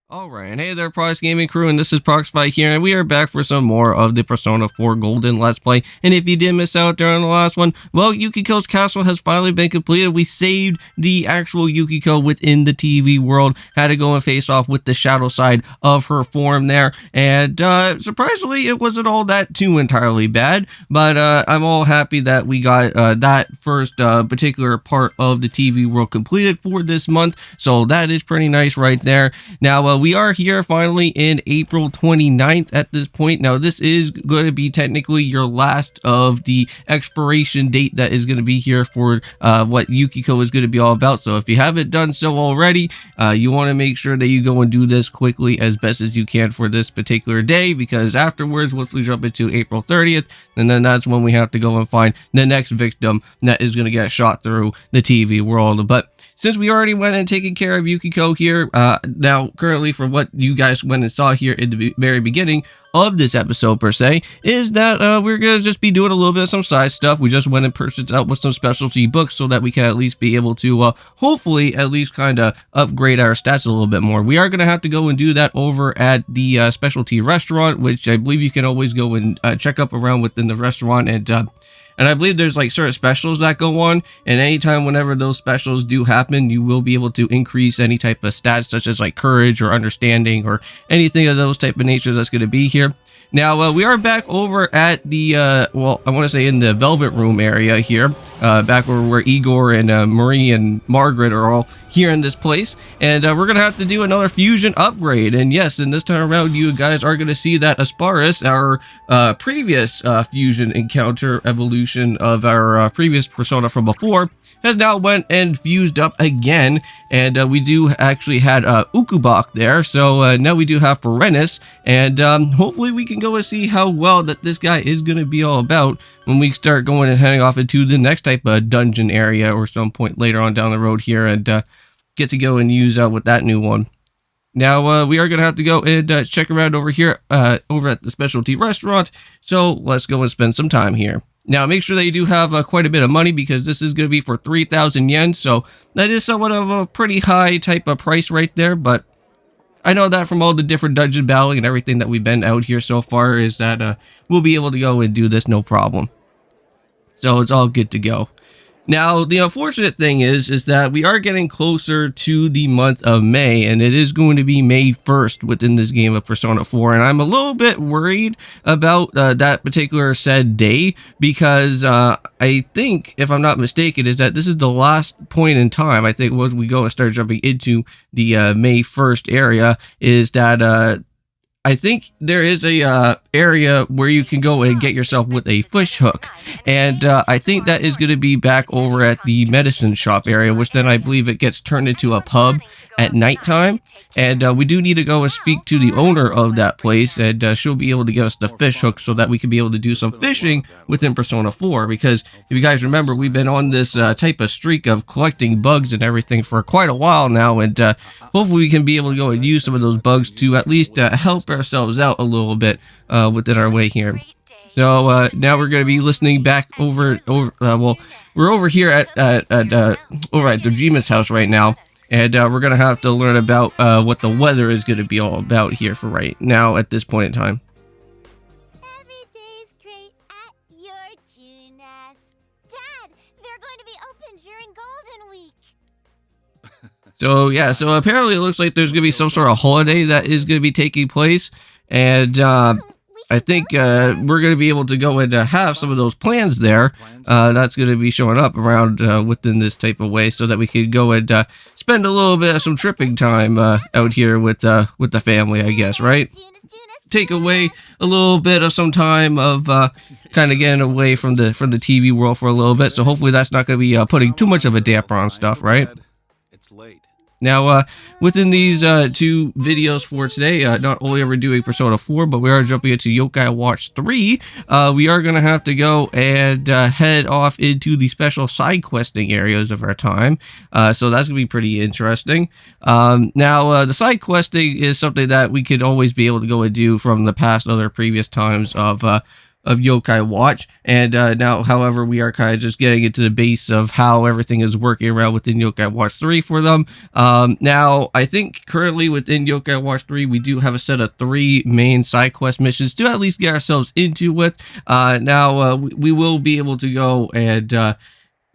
Alright, and hey there, Prox Gaming Crew, and this is Proxify here, and we are back for some more of the Persona 4 Golden Let's Play. And if you did miss out during the last one, well, Yukiko's castle has finally been completed. We saved the actual Yukiko within the TV world, had to go and face off with the shadow side of her form there, and surprisingly, it wasn't all that too entirely bad, but I'm all happy that we got that first particular part of the TV world completed for this month, so that is pretty nice right there. Now, we are here finally in April 29th at this point. Now, this is going to be technically your last of the expiration date that is going to be here for what Yukiko is going to be all about. So if you haven't done so already, you want to make sure that you go and do this quickly as best as you can for this particular day, because afterwards, once we jump into April 30th, and then that's when we have to go and find the next victim that is going to get shot through the TV world. But since we already went and taken care of Yukiko here, now currently for what you guys went and saw here at the very beginning of this episode per se, is that we're going to just be doing a little bit of some side stuff. We just went and purchased out with some specialty books so that we can at least be able to hopefully at least kind of upgrade our stats a little bit more. We are going to have to go and do that over at the specialty restaurant, which I believe you can always go and check up around within the restaurant, and I believe there's like certain specials that go on, and anytime whenever those specials do happen, you will be able to increase any type of stats such as like courage or understanding or anything of those type of natures that's going to be here. Now, we are back over at the, well, I want to say in the Velvet Room area here, back where Igor and Marie and Margaret are all here in this place, and we're going to have to do another fusion upgrade. And yes, and this time around, you guys are going to see that Asparis, our previous fusion encounter evolution of our previous persona from before, has now went and fused up again, and we do actually had Ukubak there, so now we do have Ferenis, and hopefully we can go and see how well that this guy is going to be all about when we start going and heading off into the next type of dungeon area or some point later on down the road here, and get to go and use with that new one. Now, we are going to have to go and check around over here, over at the specialty restaurant, so let's go and spend some time here. Now, make sure that you do have quite a bit of money, because this is going to be for 3,000 yen, so that is somewhat of a pretty high type of price right there, but I know that from all the different dungeon battling and everything that we've been out here so far is that we'll be able to go and do this no problem. So it's all good to go. Now, the unfortunate thing is that we are getting closer to the month of May, and it is going to be May 1st within this game of Persona 4, and I'm a little bit worried about that particular said day, because I think, if I'm not mistaken, is that this is the last point in time, I think, once we go and start jumping into the May 1st area, is that I think there is a area where you can go and get yourself with a fish hook, and I think that is going to be back over at the medicine shop area, which then I believe it gets turned into a pub at nighttime, and we do need to go and speak to the owner of that place, and she'll be able to get us the fish hook so that we can be able to do some fishing within Persona 4, because if you guys remember, we've been on this type of streak of collecting bugs and everything for quite a while now, and hopefully we can be able to go and use some of those bugs to at least help ourselves out a little bit within our way here. So now we're going to be listening back over well, we're over here at over at Dojima's house right now, and we're going to have to learn about what the weather is going to be all about here for right now at this point in time. Every day's great at your Junas. Dad, they're going to be open during Golden Week. So yeah, so apparently it looks like there's going to be some sort of holiday that is going to be taking place, and I think we're going to be able to go and have some of those plans there. That's going to be showing up around within this type of way, so that we can go and spend a little bit of some tripping time out here with the family, I guess, right? Take away a little bit of some time of kind of getting away from the TV world for a little bit. So hopefully that's not going to be putting too much of a damper on stuff, right? It's late. Now, within these two videos for today, not only are we doing Persona 4, but we are jumping into Yokai Watch 3. We are going to have to go and head off into the special side questing areas of our time. So that's going to be pretty interesting. Now, the side questing is something that we could always be able to go and do from the past other previous times of Yokai Watch. And now, however, we are kind of just getting into the base of how everything is working around within Yokai Watch 3 for them. Now, I think currently within Yokai Watch 3, we do have a set of 3 main side quest missions to at least get ourselves into with. Now, we will be able to go and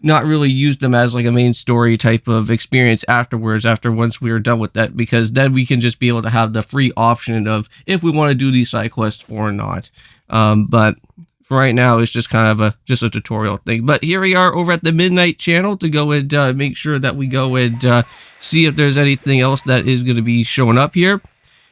not really use them as like a main story type of experience afterwards, once we are done with that, because then we can just be able to have the free option of if we want to do these side quests or not. But for right now, it's just kind of a tutorial thing. But here we are over at the Midnight channel to go and make sure that we go and see if there's anything else that is going to be showing up here.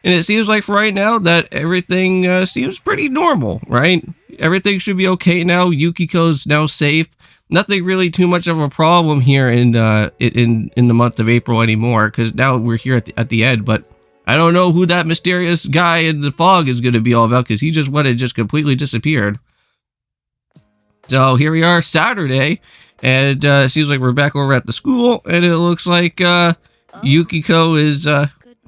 And it seems like for right now that everything seems pretty normal, right? Everything should be okay now. Yukiko's now safe. Nothing really too much of a problem here in the month of April anymore, because now we're here at the end. But I don't know who that mysterious guy in the fog is going to be all about, because he just went and just completely disappeared. So here we are, Saturday, and it seems like we're back over at the school, and it looks like Yukiko is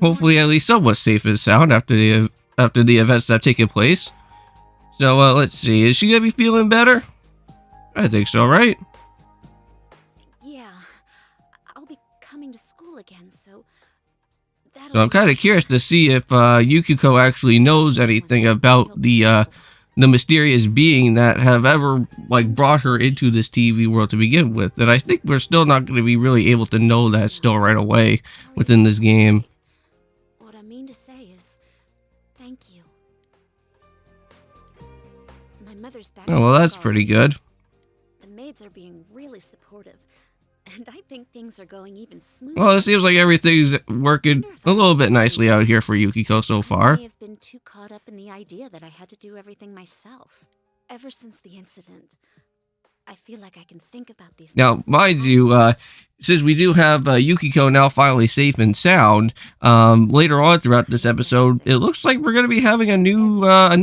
hopefully at least somewhat safe and sound after the events that have taken place. So let's see, is she gonna be feeling better? I think so, right? Yeah, I'll be coming to school again, so I'm kind of curious to see if Yukiko actually knows anything about the mysterious being that have ever like brought her into this TV world to begin with. And I think we're still not going to be really able to know that still right away within this game. What I mean to say is, thank you. My mother's back. Oh, well, that's pretty good. The maids are being really supportive, and I think things are going even smoother. Well, it seems like everything's working a little bit nicely out here for Yukiko so far. I may have been too caught up in the idea that I had to do everything myself. Ever since the incident, I feel like I can think about these Now, things. mind you, since we do have Yukiko now finally safe and sound, later on throughout this episode, it looks like we're going to be having a new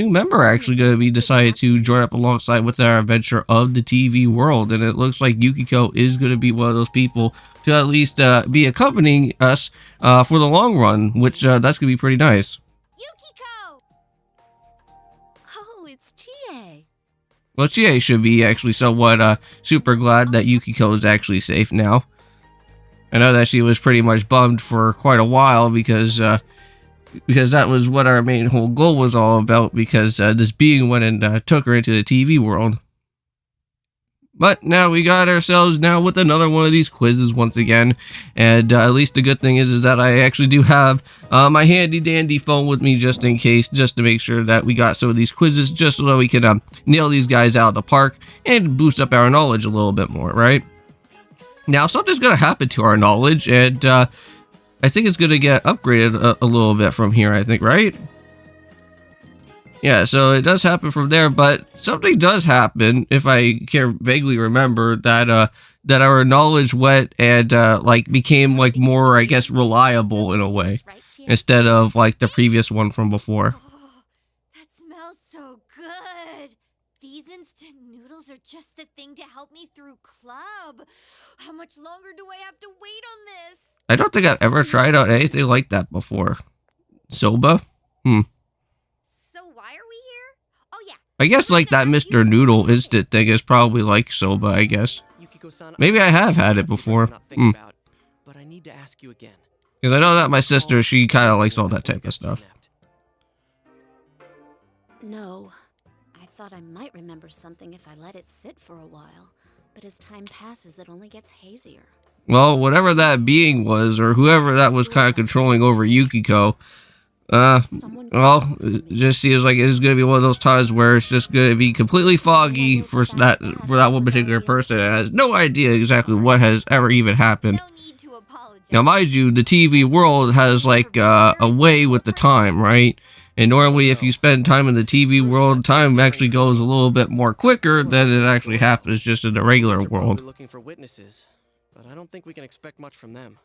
member actually going to be decided to join up alongside with our adventure of the TV world. And it looks like Yukiko is going to be one of those people to at least be accompanying us for the long run, which that's going to be pretty nice. Yukiko! Oh, it's Chie. Well, Chie should be actually somewhat super glad that Yukiko is actually safe now. I know that she was pretty much bummed for quite a while because that was what our main whole goal was all about, because this being went and took her into the TV world. But now we got ourselves now with another one of these quizzes once again, and at least the good thing is that I actually do have my handy dandy phone with me just in case, just to make sure that we got some of these quizzes just so that we can nail these guys out of the park and boost up our knowledge a little bit more, right? Now something's gonna happen to our knowledge, and I think it's gonna get upgraded a little bit from here, I think, right? Yeah, so it does happen from there, but something does happen, if I can vaguely remember, that that our knowledge went and like became like more, I guess, reliable in a way, instead of like the previous one from before. Oh, that smells so good. These instant noodles are just the thing to help me through club. How much longer do I have to wait on this? I don't think I've ever tried out anything like that before. Soba? So why are we here? Oh yeah. I guess like that Mr. Noodle instant thing is probably like soba, I guess. Maybe I have had it before. But I need to ask you again. Because I know that my sister, she kind of likes all that type of stuff. No, I thought I might remember something if I let it sit for a while, but as time passes, it only gets hazier. Well, whatever that being was, or whoever that was kind of controlling over Yukiko, well, it just seems like it's going to be one of those times where it's just going to be completely foggy for that one particular person that has no idea exactly what has ever even happened. No need to apologize. Now, mind you, the TV world has like a way with the time, right? And normally if you spend time in the TV world, time actually goes a little bit more quicker than it actually happens just in the regular world. Looking for witnesses, but I don't think we can expect much from them.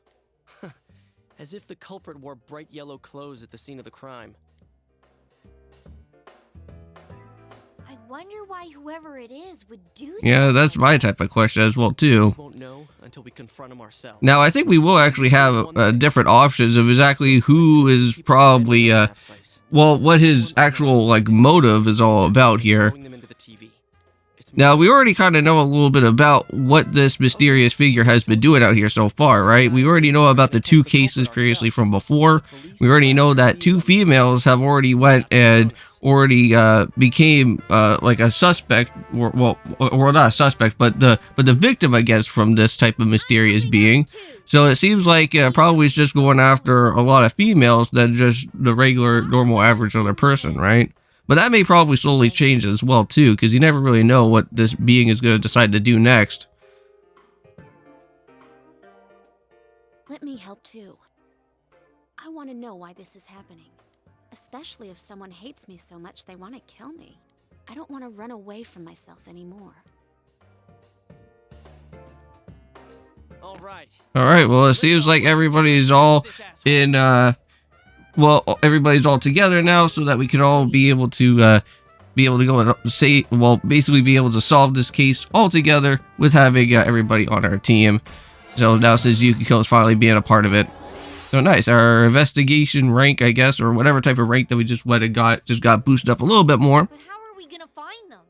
As if the culprit wore bright yellow clothes at the scene of the crime. I wonder why whoever it is would do Yeah, that's my type of question as well, too. We won't know until we confront him ourselves. Now, I think we will actually have different options of exactly who is probably, well, what his actual, like, motive is all about here. Now, we already kind of know a little bit about what this mysterious figure has been doing out here so far, right? We already know about the 2 cases previously from before. We already know that 2 females have already went and already became like a suspect, or not a suspect, but the victim, I guess, from this type of mysterious being. So it seems like probably it's just going after a lot of females than just the regular, normal, average other person, right? But that may probably slowly change as well, too, because you never really know what this being is going to decide to do next. Let me help too. I want to know why this is happening. Especially if someone hates me so much they want to kill me. I don't want to run away from myself anymore. Alright, well, it seems like everybody's all in, everybody's all together now so that we can all be able to go and say, well, basically be able to solve this case all together with having everybody on our team. So now since Yukiko is finally being a part of it. So nice, our investigation rank, I guess, or whatever type of rank that we just went and got boosted up a little bit more. But how are we gonna find them?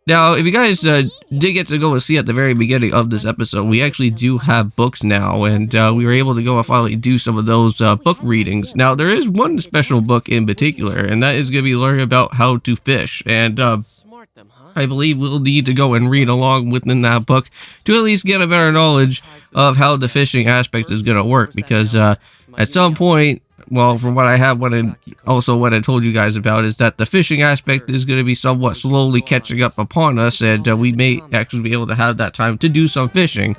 Now, if you guys did get to go and see at the very beginning of this episode, we actually do have books now, and we were able to go and finally do some of those book readings. Now, there is one special book in particular, and that is going to be learning about how to fish, and I believe we'll need to go and read along within that book to at least get a better knowledge of how the fishing aspect is going to work, because at some point, well, from what I have, what I told you guys about is that the fishing aspect is going to be somewhat slowly catching up upon us, and we may actually be able to have that time to do some fishing.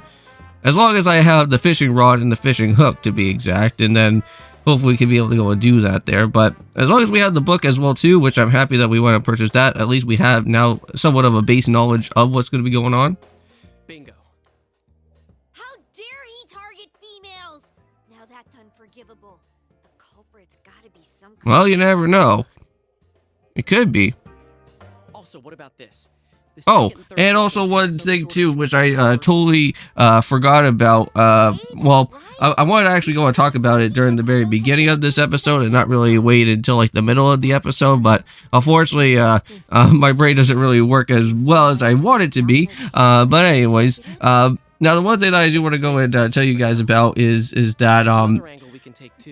As long as I have the fishing rod and the fishing hook, to be exact, and then hopefully we can be able to go and do that there. But as long as we have the book as well, too, which I'm happy that we went and purchased that, at least we have now somewhat of a base knowledge of what's going to be going on. Bingo. How dare he target females? Now that's unforgivable. The culprit's gotta be some kind Well, you never know. It could be. Also, what about this? Oh, and also one thing too, which I totally forgot about. Well, I wanted to actually go and talk about it during the very beginning of this episode and not really wait until like the middle of the episode. But unfortunately, my brain doesn't really work as well as I want it to be. But anyways, now the one thing that I do want to go and tell you guys about is that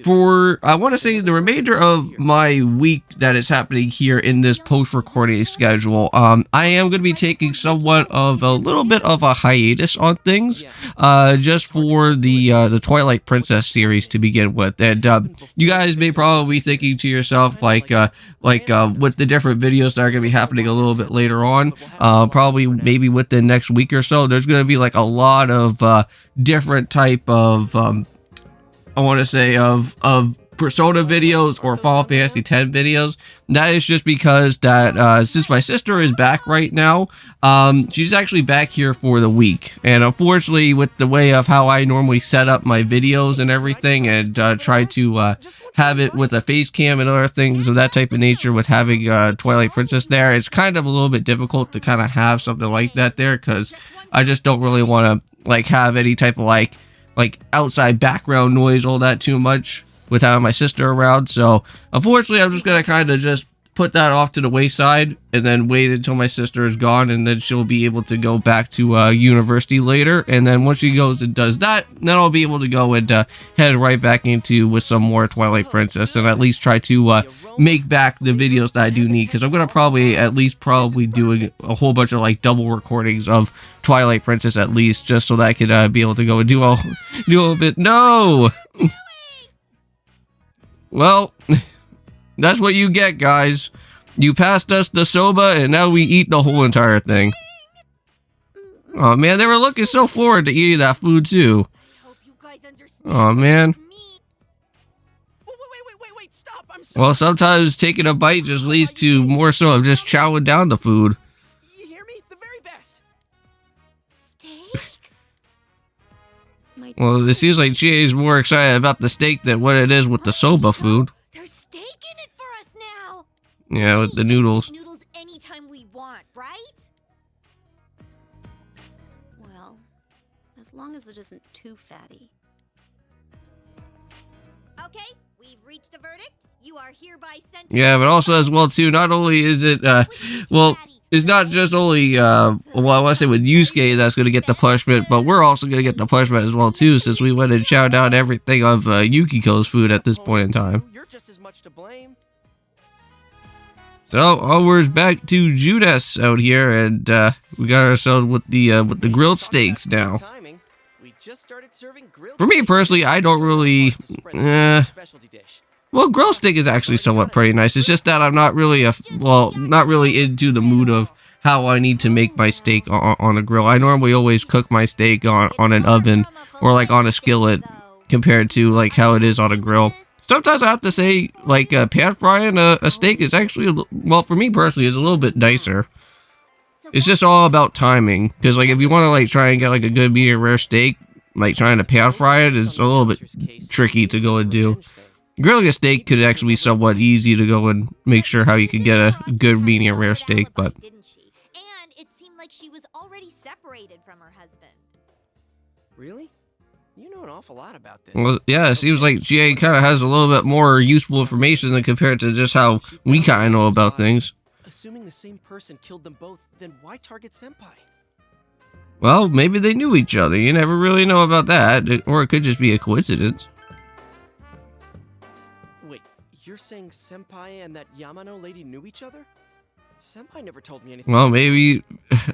for, I want to say, the remainder of my week that is happening here in this post-recording schedule, I am going to be taking somewhat of a little bit of a hiatus on things, just for the Twilight Princess series to begin with. And you guys may probably be thinking to yourself, like with the different videos that are going to be happening a little bit later on, probably maybe within next week or so, there's going to be like a lot of different type of I want to say of Persona videos or Final Fantasy X videos. That is just because that since my sister is back right now, she's actually back here for the week, and unfortunately with the way of how I normally set up my videos and everything, and try to have it with a face cam and other things of that type of nature, with having Twilight Princess there, it's kind of a little bit difficult to kind of have something like that there, because I just don't really want to like have any type of like outside background noise all that too much with having my sister around. So unfortunately, I'm just gonna kind of just put that off to the wayside and then wait until my sister is gone, and then she'll be able to go back to university later. And then once she goes and does that, then I'll be able to go and head right back into with some more Twilight Princess, and at least try to make back the videos that I do need, because I'm gonna probably doing a whole bunch of like double recordings of Twilight Princess at least, just so that I could be able to go and do a little bit. No. Well, that's what you get, guys. You passed us the soba, and now we eat the whole entire thing. Oh man, they were looking so forward to eating that food too. Oh man. Wait, stop. I'm sorry. Well, sometimes taking a bite just leads to more so of just chowing down the food. You hear me? The very best. Steak? Well, it seems like GA is more excited about the steak than what it is with the soba food. There's steak in it for us now. Yeah, with the noodles. Noodles anytime we want, right? Well, as long as it isn't too fatty. Okay, we've reached a verdict. You are hereby sent. Yeah, but also as well too, not only is it well, it's not just only, well, I want to say with Yusuke that's going to get the punishment, but we're also going to get the punishment as well, too, since we went and chowed down everything of Yukiko's food at this point in time. You're just as much to blame. So, onwards back to Judas out here, and we got ourselves with the grilled steaks now. We just started serving grilled For me steaks. personally, I don't really, Specialty dish. well, grilled steak is actually somewhat pretty nice. It's just that I'm not really not really into the mood of how I need to make my steak on a grill. I normally always cook my steak on an oven or like on a skillet compared to like how it is on a grill. Sometimes I have to say, like, pan frying a steak is actually, well, for me personally, is a little bit nicer. It's just all about timing, because, like, if you want to, like, try and get, like, a good medium rare steak, like, trying to pan fry it is a little bit tricky to go and do. Grilling a steak could actually be somewhat easy to go and make sure how you can get a good medium rare steak, but... And it seemed like she was already separated from her husband. Really? You know an awful lot about this. Well, yeah, it seems like GA kind of has a little bit more useful information than compared to just how we kind of know about things. Assuming the same person killed them both, then why target Senpai? Well, maybe they knew each other. You never really know about that, or it could just be a coincidence. Wait, you're saying Senpai and that Yamano lady knew each other? Senpai never told me anything. Well, maybe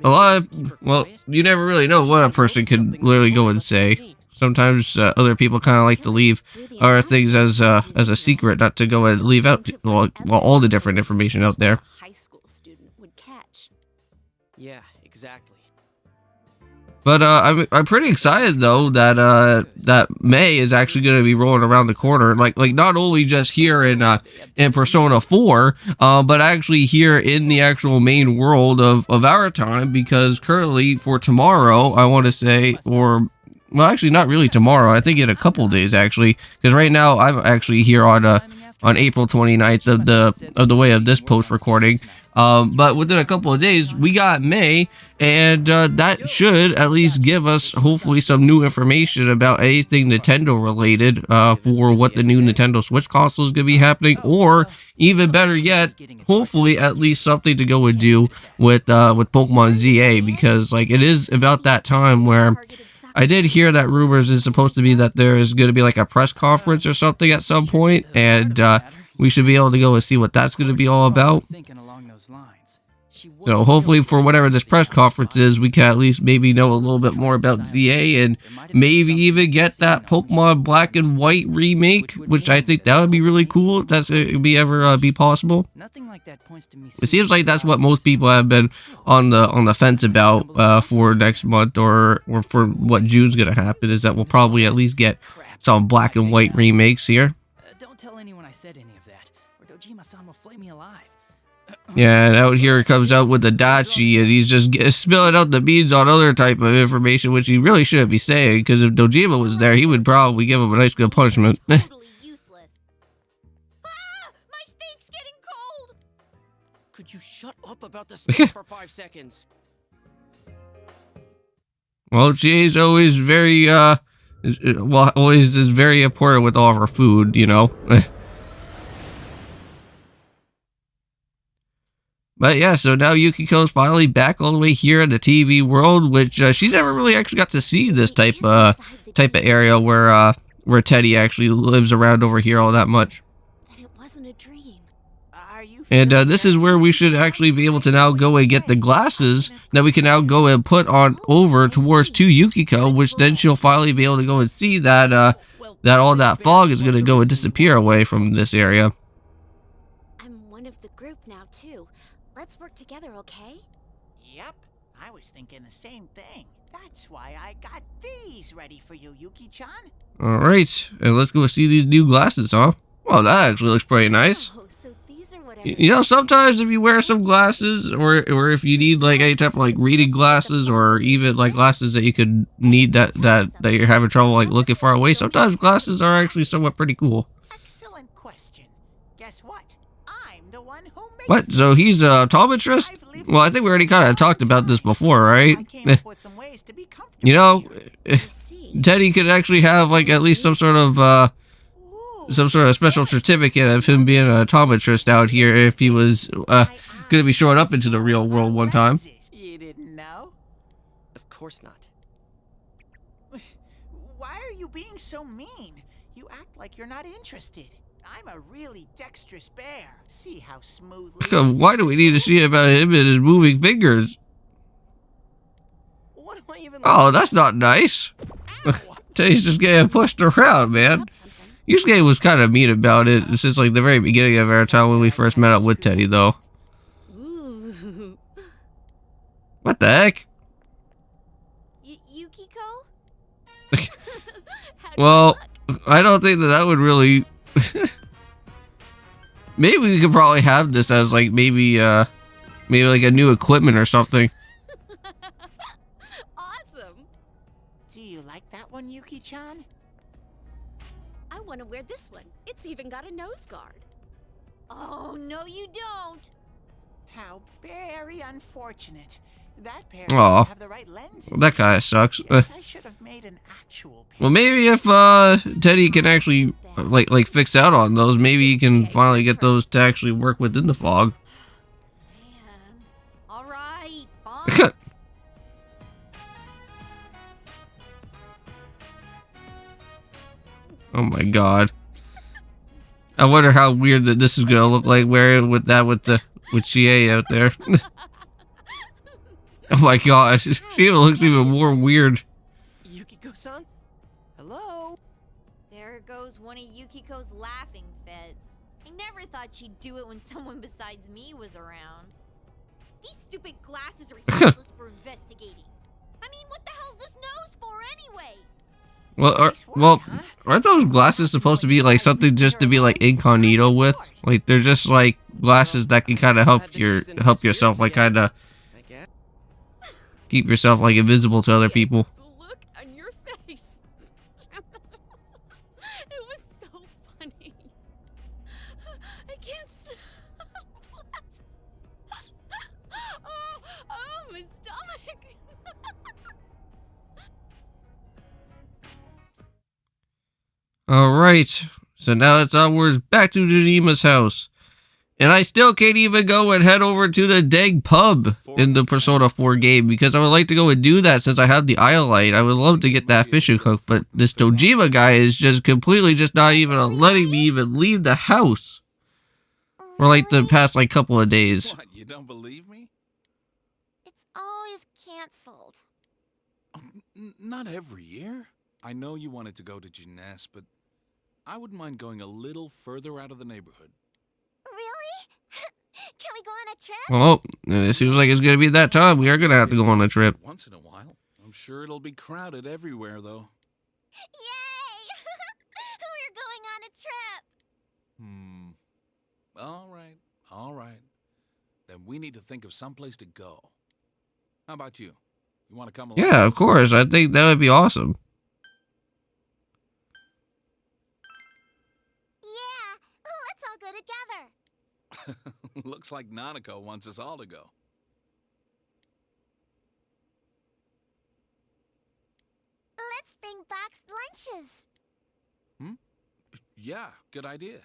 a lot of, well, you never really know what a person could literally go and say. Sometimes other people kind of like to leave our things as a secret, not to go and leave out well, all the different information out there. High school student would catch. Yeah, exactly. But I'm pretty excited though that that May is actually going to be rolling around the corner, like not only just here in Persona 4, but actually here in the actual main world of our time, because currently for tomorrow, I want to say, or well, actually not really tomorrow, I think in a couple days actually, because right now I'm actually here on April 29th of the way of this post recording. But within a couple of days, we got May, and that should at least give us, hopefully, some new information about anything Nintendo related for what the new Nintendo Switch console is going to be happening, or even better yet, hopefully at least something to go and do with Pokemon ZA, because like it is about that time where I did hear that rumors is supposed to be that there is going to be like a press conference or something at some point, and we should be able to go and see what that's going to be all about. So hopefully for whatever this press conference is, we can at least maybe know a little bit more about ZA and maybe even get that Pokemon Black and White remake, which I think that would be really cool if that's ever be possible. It seems like that's what most people have been on the fence about for next month or for what June's gonna happen, is that we'll probably at least get some Black and White remakes here. Don't tell anyone I said any of that, or Dojima-san will flay me alive. Yeah, and out here comes out with the Dachi, and he's just spilling out the beans on other type of information, which he really shouldn't be saying, because if Dojima was there, he would probably give him a nice good punishment. Totally useless. Ah! My steak's getting cold! Could you shut up about the steak for 5 seconds? Well, she's always very, always is very important with all of her food, you know. But yeah, so now Yukiko's finally back all the way here in the TV world, which she never really actually got to see this type of area where Teddy actually lives around over here all that much. That it wasn't a dream. And this is where we should actually be able to now go and get the glasses that we can now go and put on over towards to Yukiko, which then she'll finally be able to go and see that that all that fog is going to go and disappear away from this area. I'm one of the group now too. Let's work together, okay? Yep, I was thinking the same thing. That's why I got these ready for you, Yuki-chan. Alright, and let's go see these new glasses, huh? Well, that actually looks pretty nice. Oh, so these are what You know, sometimes if you wear some glasses, or if you need like any type of like reading glasses, or even like glasses that you could need that you're having trouble like looking far away, sometimes glasses are actually somewhat pretty cool. Excellent question. Guess what? I'm the one who makes What? So he's a optometrist? Well, I think we already kind of talked about this before, right? I came up with some ways to be comfortable. You know, see. Teddy could actually have like at least some sort of special certificate of him being an optometrist out here if he was gonna be showing up into the real world one time. You didn't know? Of course not. Why are you being so mean? You act like you're not interested. I'm a really dexterous bear. See how smoothly. Why do we need to see about him and his moving fingers? What am I even? Oh, that's not nice. Teddy's just getting pushed around, man. Yusuke was kind of mean about it since like the very beginning of our time when we first met up with Teddy, though. Ooh. What the heck? Yukiko? Well, I don't think that would really. Maybe we could probably have this as like maybe like a new equipment or something. Awesome. Do you like that one, Yuki-chan? I want to wear this one. It's even got a nose guard. Oh, no you don't. How very unfortunate. That pair Aw. doesn't have the right lenses. Well, that kind of sucks. Guess I should have made an actual pair. Well, maybe if Teddy can actually like fix out on those, maybe he can finally get those to actually work within the fog. Man. All right, fine. Oh my god. I wonder how weird that this is gonna look like wearing with Chie out there. Oh my god, she looks even more weird. Yukiko-san? Hello? There goes one of Yukiko's laughing fits. I never thought she'd do it when someone besides me was around. These stupid glasses are useless for investigating. I mean, what the hell's this nose for anyway? Well, aren't those glasses supposed to be like something just to be like incognito with? Like they're just like glasses that can kind of help yourself like kind of I guess. keep yourself like invisible to other people. The look on your face. It was so funny. I can't stop laughing. Oh, my stomach. Alright, so now it's onwards back to Jima's house. And I still can't even go and head over to the dang pub in the Persona 4 game because I would like to go and do that since I have the Iolite. I would love to get that fishing hook, but this Dojima guy is just completely just not even letting me even leave the house. For like the past like couple of days. What, you don't believe me? It's always canceled. Not every year. I know you wanted to go to Jeunesse, but I wouldn't mind going a little further out of the neighborhood. Really? Can we go on a trip? Well, it seems like it's going to be that time. We are going to have to go on a trip. Once in a while. I'm sure it'll be crowded everywhere, though. Yay! We're going on a trip. All right. Then we need to think of someplace to go. How about you? You want to come along? Yeah, of course. I think that would be awesome. Yeah, let's all go together. Looks like Nanako wants us all to go. Let's bring boxed lunches. Yeah, good idea.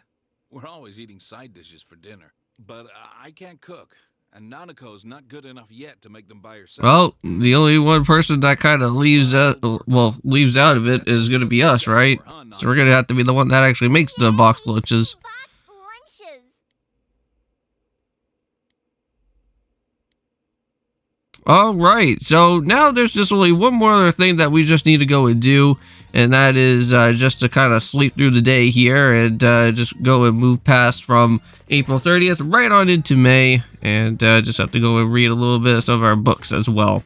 We're always eating side dishes for dinner. But I can't cook, and Nanako's not good enough yet to make them by herself. Well, the only one person that kind of leaves out of it is going to be us, right? So we're going to have to be the one that actually makes the box lunches. Boxed lunches. All right, so now there's just only one more other thing that we just need to go and do, and that is just to kind of sleep through the day here and just go and move past from April 30th right on into May, and just have to go and read a little bit of some of our books as well.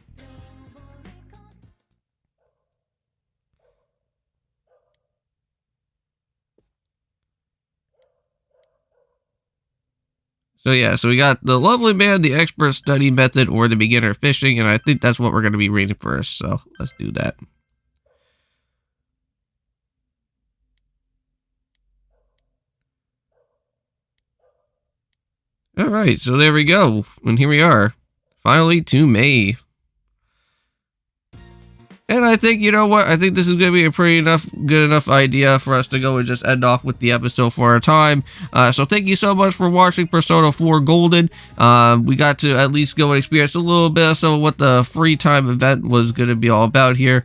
So yeah, so we got the Lovely Man, the Expert Study Method, or the Beginner Fishing, and I think that's what we're going to be reading first, so let's do that. Alright, so there we go, and here we are, finally to May. And I think, you know what, I think this is going to be a good enough idea for us to go and just end off with the episode for our time. So thank you so much for watching Persona 4 Golden. We got to at least go and experience a little bit of some of what the free time event was going to be all about here.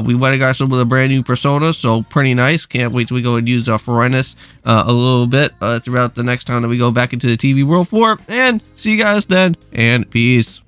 We went and got some of the brand new Personas, so pretty nice. Can't wait till we go and use Forenus a little bit throughout the next time that we go back into the TV world for. And see you guys then, and peace.